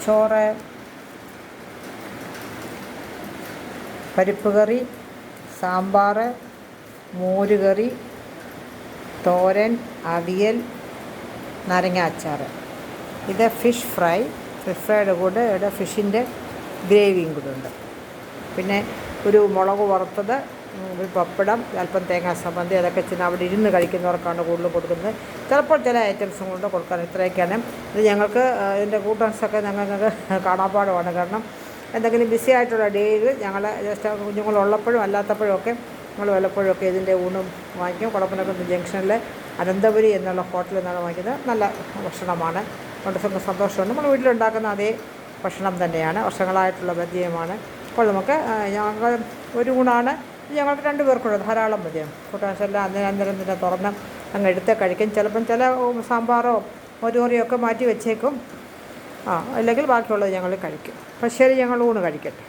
ചോറ്, പരിപ്പ് കറി, സാമ്പാർ, മോരുകറി, തോരൻ, അവിയൽ, നാരങ്ങ അച്ചാർ. ഇത് ഫിഷ് ഫ്രൈയുടെ കൂടെ ഇവിടെ ഫിഷിൻ്റെ ഗ്രേവിയും കൂടെ ഉണ്ട്. പിന്നെ ഒരു മുളക് വറുത്തത്, ഒരു പപ്പടം, അല്പം തേങ്ങാ ചമ്മന്തി. അതൊക്കെ അവിടെ ഇരുന്ന് കഴിക്കുന്നവർക്കാണ് കൂടുതൽ കൊടുക്കുന്നത്. ചിലപ്പോൾ ചില ഐറ്റംസും കൊണ്ട് കൊടുക്കാൻ. ഇത്രയൊക്കെയാണ്. ഇത് ഞങ്ങൾക്ക് ഇതിൻ്റെ കൂട്ടൻസൊക്കെ ഞങ്ങൾക്ക് കാണാപ്പാടമാണ്. കാരണം എന്തെങ്കിലും ബിസി ആയിട്ടുള്ള ഡേയിൽ ഞങ്ങൾ ജസ്റ്റ് കുഞ്ഞുങ്ങളുള്ളപ്പോഴും അല്ലാത്തപ്പോഴും ഒക്കെ ഞങ്ങൾ വല്ലപ്പോഴുമൊക്കെ ഇതിൻ്റെ ഊണും വാങ്ങിക്കും. കുഴപ്പനക്കുന്ന് ജംഗ്ഷനിൽ അനന്തപുരി എന്നുള്ള ഹോട്ടലിൽ നിന്നാണ് വാങ്ങിക്കുന്നത്. നല്ല ഭക്ഷണമാണ്. അതുകൊണ്ട് സന്തോഷമുണ്ട്. നമ്മൾ വീട്ടിലുണ്ടാക്കുന്ന അതേ ഭക്ഷണം തന്നെയാണ്. വർഷങ്ങളായിട്ടുള്ള പരിചയമാണ്. അപ്പോൾ നമുക്ക് ഞങ്ങൾ ഒരു ഊണാണ്. ഞങ്ങൾക്ക് 2 പേർക്കുള്ളത് ധാരാളം മതിയാണ്. കൂട്ടാൻസെല്ലാം അന്നേരം തന്നെ തുറന്ന് അങ്ങ് എടുത്ത് കഴിക്കും. ചിലപ്പം ചില സാമ്പാറോ മോരുകറിയോ ഒക്കെ മാറ്റി വെച്ചേക്കും. അല്ലെങ്കിൽ ബാക്കിയുള്ളത് ഞങ്ങൾ കഴിക്കും. അപ്പോൾ ശരി, ഞങ്ങൾ ഊണ് കഴിക്കട്ടെ.